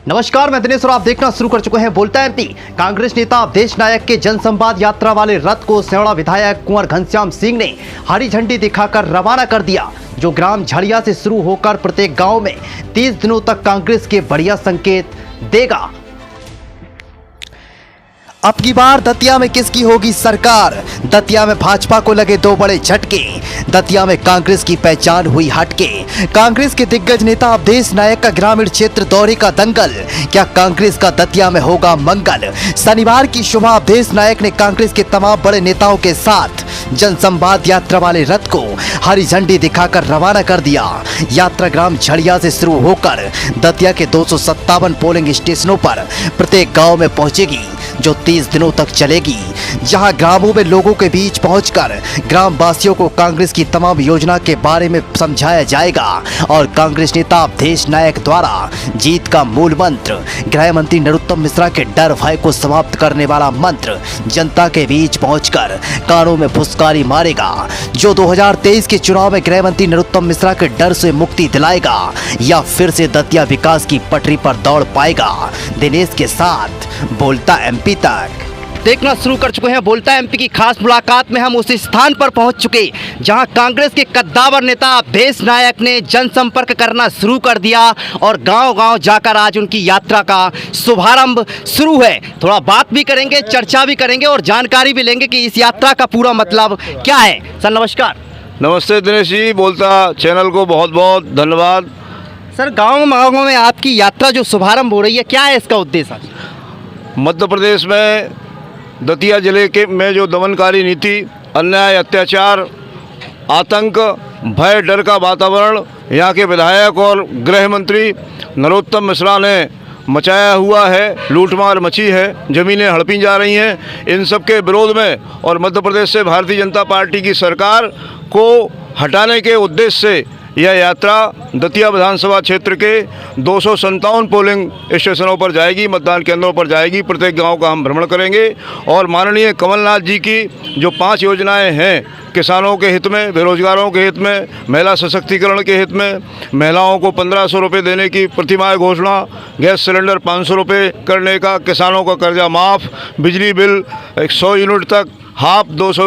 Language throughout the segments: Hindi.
नमस्कार, मैं दिनेश और आप देखना शुरू कर चुके हैं बोलता एमपी। कांग्रेस नेता अवधेश नायक के जनसंवाद यात्रा वाले रथ को सेवड़ा विधायक कुंवर घनश्याम सिंह ने हरी झंडी दिखाकर रवाना कर दिया, जो ग्राम झड़िया से शुरू होकर प्रत्येक गांव में 30 दिनों तक कांग्रेस के बढ़िया संकेत देगा। अब की बार दतिया में किसकी होगी सरकार? दतिया में भाजपा को लगे दो बड़े झटके। दतिया में कांग्रेस की पहचान हुई हटके। कांग्रेस के दिग्गज नेता अवधेश नायक का ग्रामीण क्षेत्र दौरे का दंगल। क्या कांग्रेस का दतिया में होगा मंगल? शनिवार की सुबह अवधेश नायक ने कांग्रेस के तमाम बड़े नेताओं के साथ जनसंवाद यात्रा वाले रथ को हरी झंडी दिखाकर रवाना कर दिया। यात्रा ग्राम झड़िया से शुरू होकर दतिया के 257 पोलिंग स्टेशनों पर प्रत्येक गांव में पहुंचेगी, जो 30 दिनों तक चलेगी, जहां ग्रामों में लोगों के बीच पहुंचकर ग्राम वासियों को कांग्रेस की तमाम योजना के बारे में समझाया जाएगा। और कांग्रेस नेता अवधेश नायक द्वारा जीत का मूल मंत्र, गृह मंत्री नरोत्तम मिश्रा के डर भय को समाप्त करने वाला मंत्र जनता के बीच पहुंचकर कानों में फुसकारी मारेगा, जो 2023 के चुनाव में गृह मंत्री नरोत्तम मिश्रा के डर से मुक्ति दिलाएगा या फिर से दतिया विकास की पटरी पर दौड़ पाएगा। दिनेश के साथ बोलता एमपी तक देखना शुरू कर चुके हैं बोलता एमपी की खास मुलाकात में हम उस स्थान पर पहुंच चुके जहां कांग्रेस के कद्दावर नेता अवधेश नायक ने जनसंपर्क करना शुरू कर दिया और गांव-गांव जाकर आज उनकी यात्रा का शुभारंभ शुरू है। थोड़ा बात भी करेंगे, चर्चा भी करेंगे और जानकारी भी लेंगे कि इस यात्रा का पूरा मतलब क्या है। सर नमस्कार। नमस्ते दिनेश जी, बोलता चैनल को बहुत बहुत धन्यवाद। सर गाँव में आपकी यात्रा जो शुभारंभ हो रही है, क्या है इसका उद्देश्य? मध्य प्रदेश में दतिया जिले के में जो दमनकारी नीति, अन्याय, अत्याचार, आतंक, भय, डर का वातावरण यहाँ के विधायक और गृह मंत्री नरोत्तम मिश्रा ने मचाया हुआ है, लूटमार मची है, ज़मीनें हड़पी जा रही हैं, इन सब के विरोध में और मध्य प्रदेश से भारतीय जनता पार्टी की सरकार को हटाने के उद्देश्य से यह यात्रा दतिया विधानसभा क्षेत्र के 257 पोलिंग स्टेशनों पर जाएगी, मतदान केंद्रों पर जाएगी। प्रत्येक गांव का हम भ्रमण करेंगे और माननीय कमलनाथ जी की जो 5 योजनाएं हैं, किसानों के हित में, बेरोजगारों के हित में, महिला सशक्तिकरण के हित में, महिलाओं को 1500 रुपये देने की प्रतिमाह घोषणा, गैस सिलेंडर 500 रुपये करने का, किसानों का कर्जा माफ़, बिजली बिल 100 यूनिट तक हाफ, 200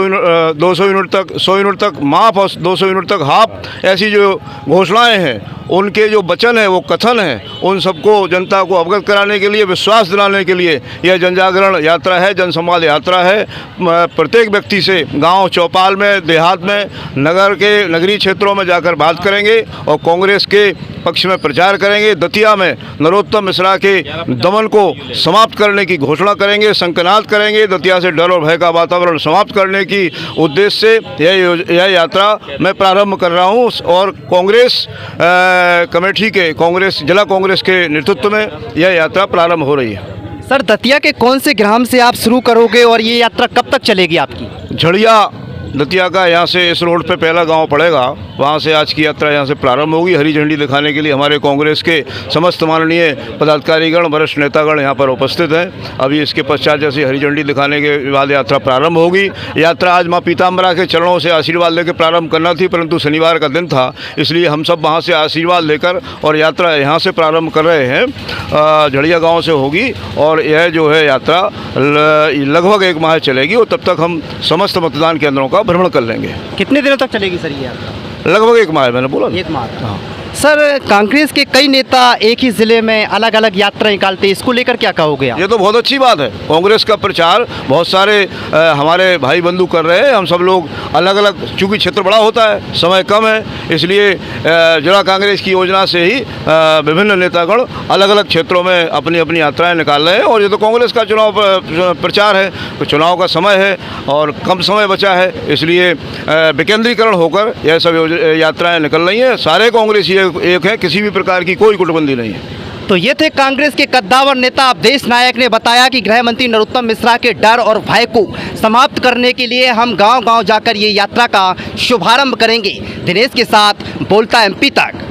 यूनिट तक 100 यूनिट तक माफ़ और 200 यूनिट तक हाफ, ऐसी जो घोषणाएं हैं, उनके जो वचन है, वो कथन है, उन सबको जनता को अवगत कराने के लिए, विश्वास दिलाने के लिए यह जनजागरण यात्रा है, जनसंवाद यात्रा है। प्रत्येक व्यक्ति से गांव चौपाल में, देहात में, नगर के नगरीय क्षेत्रों में जाकर बात करेंगे और कांग्रेस के पक्ष में प्रचार करेंगे। दतिया में नरोत्तम मिश्रा के दमन को समाप्त करने की घोषणा करेंगे, संकनाद करेंगे, दतिया से डर और भय का वातावरण समाप्त करने की उद्देश्य से यह यात्रा मैं प्रारंभ कर रहा हूँ और कांग्रेस कमेटी के, कांग्रेस जिला कांग्रेस के नेतृत्व में यह यात्रा प्रारंभ हो रही है। सर दतिया के कौन से ग्राम से आप शुरू करोगे और ये यात्रा कब तक चलेगी आपकी? झड़िया दतिया का, यहाँ से इस रोड पे पहला गांव पड़ेगा, वहाँ से आज की यात्रा यहाँ से प्रारंभ होगी। हरी झंडी दिखाने के लिए हमारे कांग्रेस के समस्त माननीय पदाधिकारीगण, वरिष्ठ नेतागण यहाँ पर उपस्थित हैं। अभी इसके पश्चात जैसे हरी झंडी दिखाने के बाद यात्रा प्रारंभ होगी। यात्रा आज माँ पीताम्बरा के चरणों से आशीर्वाद लेकर प्रारंभ करना थी, परंतु शनिवार का दिन था, इसलिए हम सब वहाँ से आशीर्वाद लेकर और यात्रा यहाँ से प्रारंभ कर रहे हैं। झड़िया गाँव से होगी और यह जो है यात्रा लगभग 1 माह चलेगी और तब तक हम समस्त मतदान केंद्रों का भ्रमण कर लेंगे। कितने दिनों तक चलेगी सर ये यात्रा? लगभग 1 माह, मैंने बोला 1 माह। हाँ। सर कांग्रेस के कई नेता एक ही जिले में अलग अलग यात्रा निकालते हैं, इसको लेकर क्या कहोगे आप? ये तो बहुत अच्छी बात है। कांग्रेस का प्रचार बहुत सारे हमारे भाई बंधु कर रहे हैं। हम सब लोग अलग अलग, चूँकि क्षेत्र बड़ा होता है, समय कम है, इसलिए जिला कांग्रेस की योजना से ही विभिन्न नेतागण अलग अलग क्षेत्रों में अपनी अपनी यात्राएं निकाल रहे हैं। और ये तो कांग्रेस का चुनाव प्रचार है, तो चुनाव का समय है और कम समय बचा है, इसलिए विकेंद्रीकरण होकर यह सब यात्राएँ निकल रही हैं। सारे कांग्रेसी एक है, किसी भी प्रकार की कोई गुटबंदी नहीं है। तो ये थे कांग्रेस के कद्दावर नेता अवधेश नायक ने बताया कि गृह मंत्री नरोत्तम मिश्रा के डर और भय को समाप्त करने के लिए हम गांव-गांव जाकर ये यात्रा का शुभारंभ करेंगे। दिनेश के साथ बोलता एमपी तक।